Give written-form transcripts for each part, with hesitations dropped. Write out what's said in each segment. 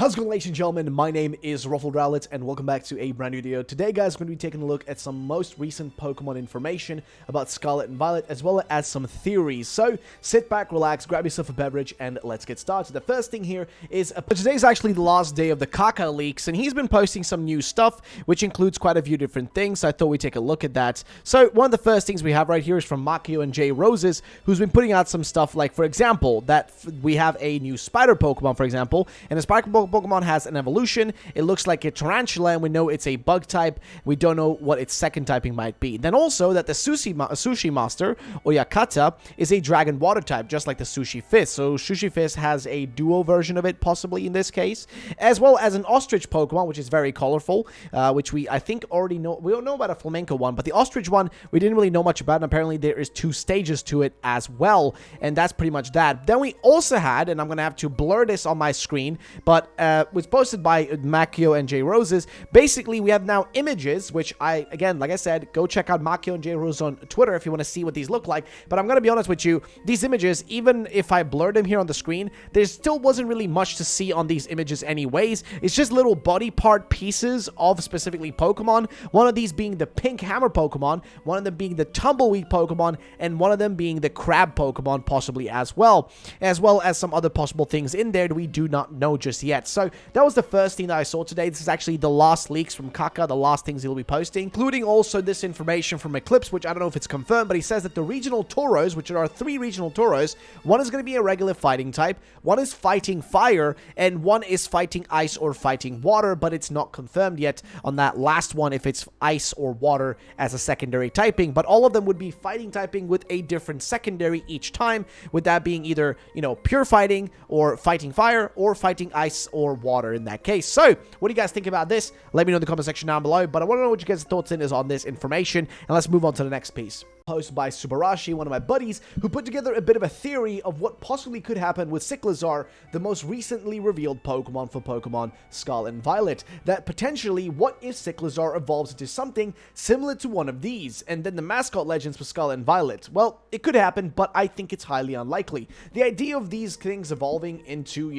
How's it going, ladies and gentlemen? My name is RUFFLEDLIVE and welcome back to a brand new video. Today, guys, we're going to be taking a look at some most recent Pokemon information about Scarlet and Violet, as well as some theories. So, sit back, relax, grab yourself a beverage, and let's get started. The first thing here is, today's actually the last day of the Kaka leaks, and he's been posting some new stuff, which includes quite a few different things, so I thought we'd take a look at that. So, one of the first things we have right here is from Makio and J Roses, who's been putting out some stuff like, for example, that we have a new spider Pokemon, for example, and the spider Pokemon has an evolution. It looks like a tarantula, and we know it's a bug type. We don't know what its second typing might be. Then also that the sushi master, Oyakata, is a dragon water type, just like the sushi fist. So sushi fist has a duo version of it, possibly in this case, as well as an ostrich Pokemon, which is very colorful, which I think already know. We don't know about a flamenco one, but the ostrich one, we didn't really know much about, and apparently there is 2 stages to it as well, and that's pretty much that. Then we also had, and I'm going to have to blur this on my screen, but was posted by Makio and J Roses. Basically, we have now images, which again, like I said, go check out Makio and J Roses on Twitter if you want to see what these look like. But I'm going to be honest with you, these images, even if I blurred them here on the screen, there still wasn't really much to see on these images anyways. It's just little body part pieces of specifically Pokemon. One of these being the pink hammer Pokemon, one of them being the tumbleweed Pokemon, and one of them being the crab Pokemon possibly as well as some other possible things in there that we do not know just yet. So that was the first thing that I saw today. This is actually the last leaks from Kaka, the last things he'll be posting, including also this information from Eclipse, which I don't know if it's confirmed, but he says that the regional Tauros, which are 3 regional Tauros, one is going to be a regular fighting type, one is fighting fire, and one is fighting ice or fighting water, but it's not confirmed yet on that last one if it's ice or water as a secondary typing, but all of them would be fighting typing with a different secondary each time, with that being either, pure fighting or fighting fire or fighting ice or water in that case. So, what do you guys think about this? Let me know in the comment section down below, but I want to know what you guys' thoughts is on this information, and let's move on to the next piece. Post by Subarashii, one of my buddies, who put together a bit of a theory of what possibly could happen with Cyclizar, the most recently revealed Pokemon for Pokemon Scarlet and Violet. That potentially, what if Cyclizar evolves into something similar to one of these, and then the mascot legends for Scarlet and Violet? Well, it could happen, but I think it's highly unlikely. The idea of these things evolving into,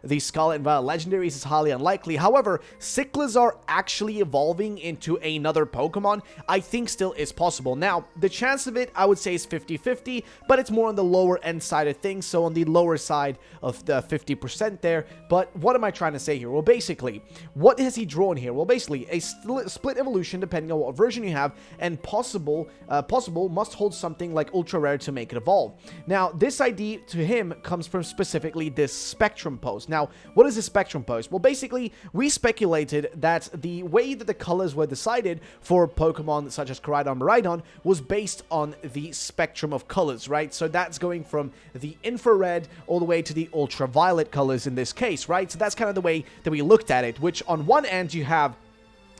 the Scarlet and Violet legendaries is highly unlikely. However, Cyclizar actually evolving into another Pokemon, I think still is possible. Now, the chance of it, I would say, is 50-50, but it's more on the lower end side of things, so on the lower side of the 50% there. But what am I trying to say here? Well, basically, what has he drawn here? Well, basically, a split evolution depending on what version you have, and possible must hold something like ultra rare to make it evolve. Now, this idea to him comes from specifically this spectrum post. Now, what is a spectrum post? Well, basically, we speculated that the way that the colors were decided for Pokemon such as Koraidon, Miraidon was based on the spectrum of colors, right? So that's going from the infrared all the way to the ultraviolet colors in this case, right? So that's kind of the way that we looked at it, which on one end you have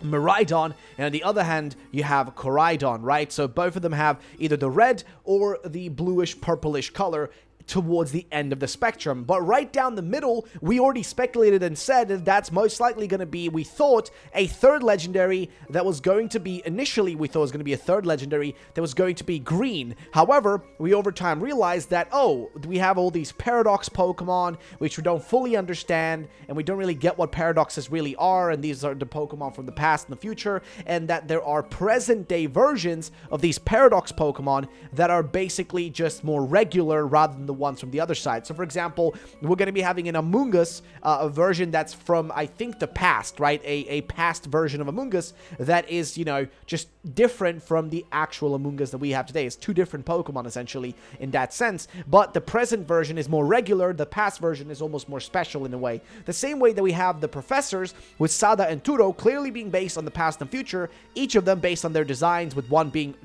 Miraidon, and on the other hand, you have Koraidon, right? So both of them have either the red or the bluish purplish color towards the end of the spectrum. But right down the middle, we already speculated and said that that's most likely going to be, we thought, a third legendary that was going to be, initially we thought it was going to be a third legendary that was going to be green. However, we over time realized that, oh, we have all these paradox Pokemon, which we don't fully understand, and we don't really get what paradoxes really are, and these are the Pokemon from the past and the future, and that there are present-day versions of these paradox Pokemon that are basically just more regular rather than the ones from the other side. So, for example, we're going to be having an Among Us, a version that's from, I think, the past, right? A past version of Among Us that is, just different from the actual Among Us that we have today. It's 2 different Pokemon, essentially, in that sense. But the present version is more regular. The past version is almost more special in a way. The same way that we have the professors with Sada and Turo clearly being based on the past and future, each of them based on their designs, with one being,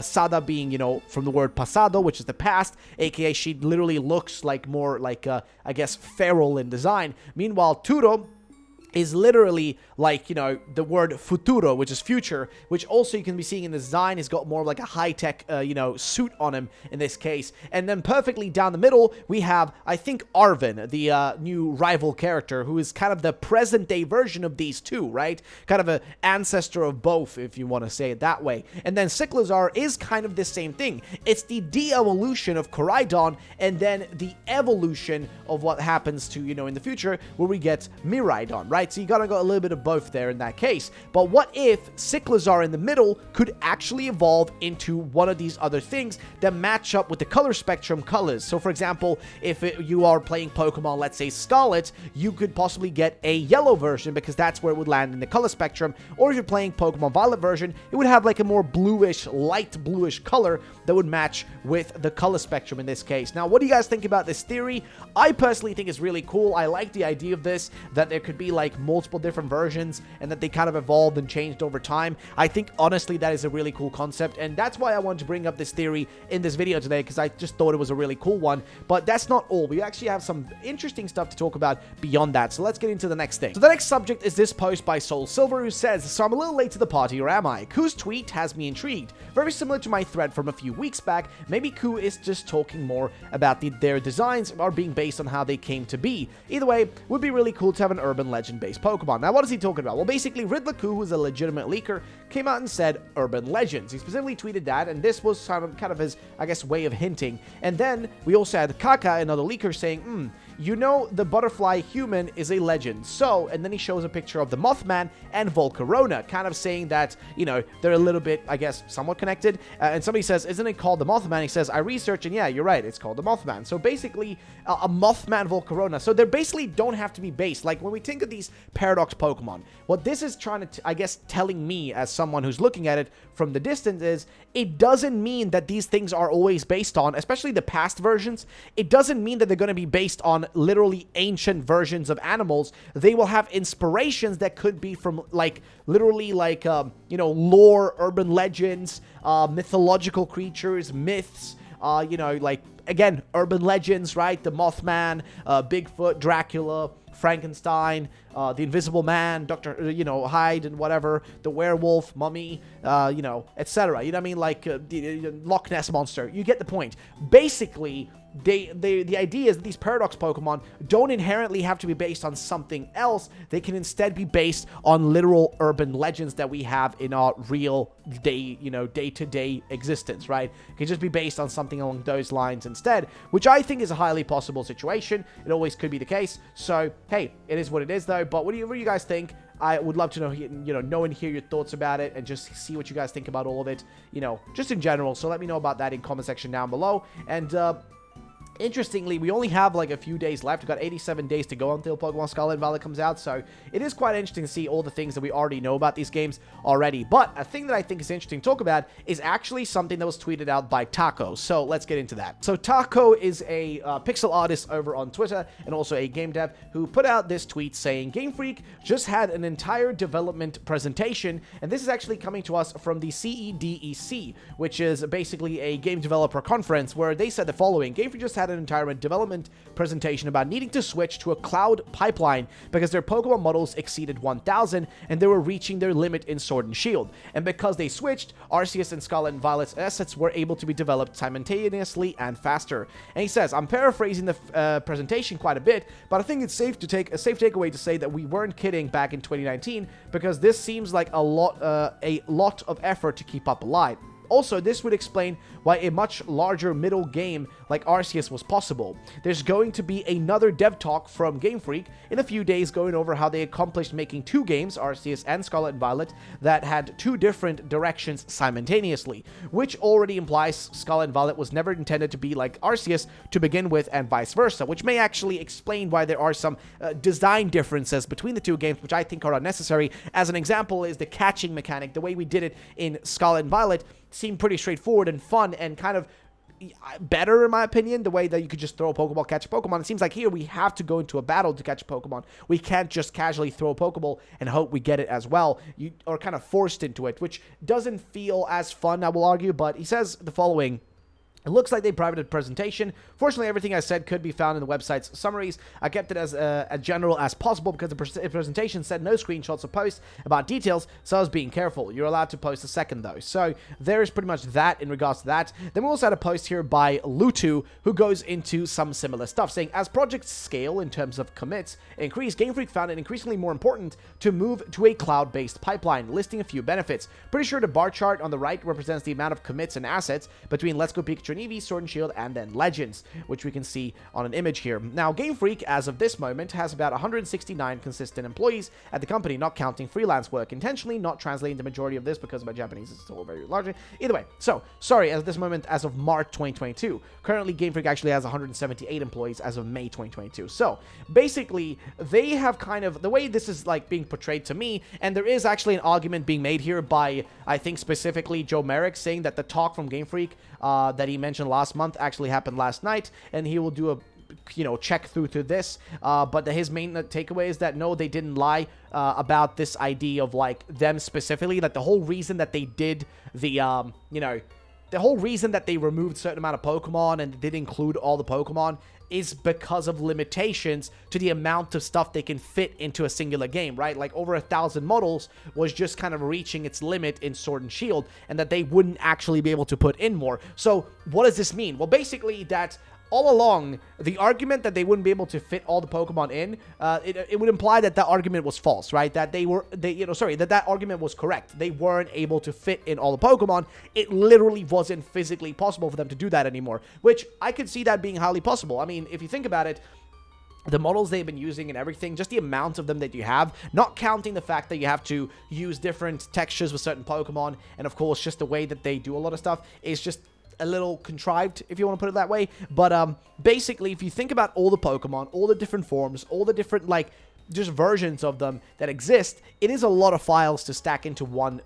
Sada being, from the word pasado, which is the past, aka she literally looks like more like, I guess, feral in design. Meanwhile, Turo is literally like, you know, the word futuro, which is future, which also you can be seeing in the design. He's got more of like a high-tech, you know, suit on him in this case. And then perfectly down the middle, we have, I think, Arvin, the new rival character, who is kind of the present-day version of these two, right? Kind of an ancestor of both, if you want to say it that way. And then Cyclizar is kind of the same thing. It's the de-evolution of Koraidon, and then the evolution of what happens to, you know, in the future, where we get Miraidon, right? So you gotta go a little bit of both there in that case. But what if Cyclizar in the middle could actually evolve into one of these other things that match up with the color spectrum colors? So for example, if you are playing Pokemon, let's say Scarlet, you could possibly get a yellow version because that's where it would land in the color spectrum. Or if you're playing Pokemon Violet version, it would have like a more bluish, light bluish color that would match with the color spectrum in this case. Now, what do you guys think about this theory? I personally think it's really cool. I like the idea of this, that there could be like multiple different versions and that they kind of evolved and changed over time. I think honestly that is a really cool concept, and that's why I wanted to bring up this theory in this video today, because I just thought it was a really cool one. But that's not all. We actually have some interesting stuff to talk about beyond that, so let's get into the next thing. So the next subject is this post by Soul Silver, who says, "So I'm a little late to the party, or am I? Ku's tweet has me intrigued. Very similar to my thread from a few weeks back. Maybe Ku is just talking more about their designs are being based on how they came to be. Either way, would be really cool to have an urban legend based Pokemon." Now, what is he talking about? Well, basically, Riddler Ku, who's a legitimate leaker, came out and said urban legends. He specifically tweeted that, and this was kind of his, I guess, way of hinting. And then we also had Kaka, another leaker, saying, you know, the butterfly human is a legend. So, and then he shows a picture of the Mothman and Volcarona, kind of saying that, you know, they're a little bit, I guess, somewhat connected. And somebody says, isn't it called the Mothman? He says, I researched, and yeah, you're right, it's called the Mothman. So basically, a Mothman Volcarona. So they basically don't have to be based. Like, when we think of these Paradox Pokemon, what this is trying to, I guess, telling me as someone who's looking at it from the distance is, it doesn't mean that these things are always based on, especially the past versions, it doesn't mean that they're going to be based on literally ancient versions of animals. They will have inspirations that could be from, like, literally, like, you know, lore, urban legends, mythological creatures, myths, you know, like, again, urban legends, right? The Mothman, Bigfoot, Dracula, Frankenstein, the Invisible Man, Dr. You know, Hyde and whatever, the werewolf, mummy, you know, etc. You know what I mean? Like the Loch Ness Monster. You get the point. Basically, the idea is that these Paradox Pokemon don't inherently have to be based on something else. They can instead be based on literal urban legends that we have in our real day-to-day existence, right? It can just be based on something along those lines instead, which I think is a highly possible situation. It always could be the case. So, hey, it is what it is, though. But what do you guys think? I would love to know, know and hear your thoughts about it, and just see what you guys think about all of it, you know, just in general. So let me know about that in comment section down below. And, interestingly, we only have like a few days left. We've got 87 days to go until Pokemon Scarlet and Violet comes out, so it is quite interesting to see all the things that we already know about these games already. But a thing that I think is interesting to talk about is actually something that was tweeted out by Taco, so let's get into that. So Taco is a pixel artist over on Twitter and also a game dev who put out this tweet saying, Game Freak just had an entire development presentation, and this is actually coming to us from the CEDEC, which is basically a game developer conference, where they said the following: Game Freak just had an entire development presentation about needing to switch to a cloud pipeline because their Pokemon models exceeded 1,000 and they were reaching their limit in Sword and Shield. And because they switched, Arceus and Scarlet and Violet's assets were able to be developed simultaneously and faster. And he says, I'm paraphrasing the presentation quite a bit, but I think it's safe takeaway to say that we weren't kidding back in 2019, because this seems like a lot of effort to keep up a lie. Also, this would explain why a much larger middle game like Arceus was possible. There's going to be another dev talk from Game Freak in a few days going over how they accomplished making two games, Arceus and Scarlet and Violet, that had two different directions simultaneously, which already implies Scarlet and Violet was never intended to be like Arceus to begin with, and vice versa, which may actually explain why there are some design differences between the two games, which I think are unnecessary. As an example is the catching mechanic. The way we did it in Scarlet and Violet seemed pretty straightforward and fun and kind of better, in my opinion, the way that you could just throw a Pokeball, catch a Pokemon. It seems like here we have to go into a battle to catch a Pokemon. We can't just casually throw a Pokeball and hope we get it as well. You are kind of forced into it, which doesn't feel as fun, I will argue. But he says the following: It looks like they privated presentation. Fortunately, everything I said could be found in the website's summaries. I kept it as general as possible because the presentation said no screenshots or posts about details, so I was being careful. You're allowed to post a second, though. So there is pretty much that in regards to that. Then we also had a post here by Lutu, who goes into some similar stuff, saying, as projects scale in terms of commits increase, Game Freak found it increasingly more important to move to a cloud-based pipeline, listing a few benefits. Pretty sure the bar chart on the right represents the amount of commits and assets between Let's Go Pikachu and Eevee, Sword and Shield, and then Legends, which we can see on an image here. Now, Game Freak, as of this moment, has about 169 consistent employees at the company, not counting freelance work, intentionally not translating the majority of this because my Japanese is still very large. Either way, so, sorry, as of this moment, as of March 2022, currently Game Freak actually has 178 employees as of May 2022. So, basically, they have kind of, the way this is, like, being portrayed to me, and there is actually an argument being made here by, I think, specifically Joe Merrick, saying that the talk from Game Freak that he mentioned last month actually happened last night, and he will do a check through to this, but his main takeaway is that no, they didn't lie about this idea of like them specifically, that the whole reason that they did the the whole reason that they removed a certain amount of Pokemon and did include all the Pokemon is because of limitations to the amount of stuff they can fit into a singular game, right? Like over 1,000 models was just kind of reaching its limit in Sword and Shield, and that they wouldn't actually be able to put in more. So what does this mean? Well, basically that all along, the argument that they wouldn't be able to fit all the Pokemon in, it would imply that that argument was false, right? That that argument was correct. They weren't able to fit in all the Pokemon. It literally wasn't physically possible for them to do that anymore, which I could see that being highly possible. I mean, if you think about it, the models they've been using and everything, just the amount of them that you have, not counting the fact that you have to use different textures with certain Pokemon, and of course, just the way that they do a lot of stuff is just a little contrived, if you want to put it that way. But basically, if you think about all the Pokemon, all the different forms, all the different, like, just versions of them that exist, it is a lot of files to stack into one,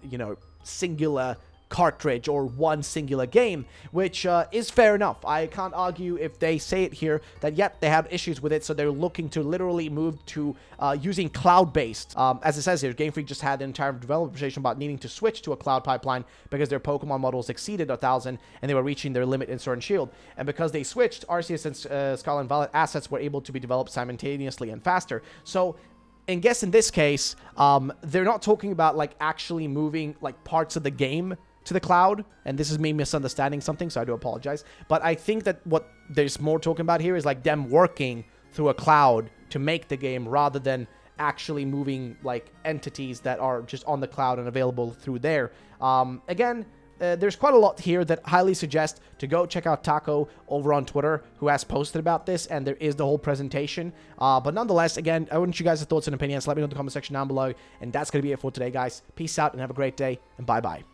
singular cartridge or one singular game, which is fair enough. I can't argue if they say it here that, yep, they have issues with it, so they're looking to literally move to using cloud-based. As it says here, Game Freak just had an entire developer presentation about needing to switch to a cloud pipeline because their Pokemon models exceeded 1,000 and they were reaching their limit in Sword and Shield. And because they switched, Arceus and Scarlet and Violet assets were able to be developed simultaneously and faster. So, I guess in this case, they're not talking about, like, actually moving, like, parts of the game to the cloud, and this is me misunderstanding something, so I do apologize. But I think that what there's more talking about here is like them working through a cloud to make the game rather than actually moving like entities that are just on the cloud and available through there. Again, there's quite a lot here that highly suggest to go check out Taco over on Twitter, who has posted about this, and there is the whole presentation. But nonetheless, again, I want you guys' thoughts and opinions. Let me know in the comment section down below, and that's going to be it for today, guys. Peace out and have a great day, and bye-bye.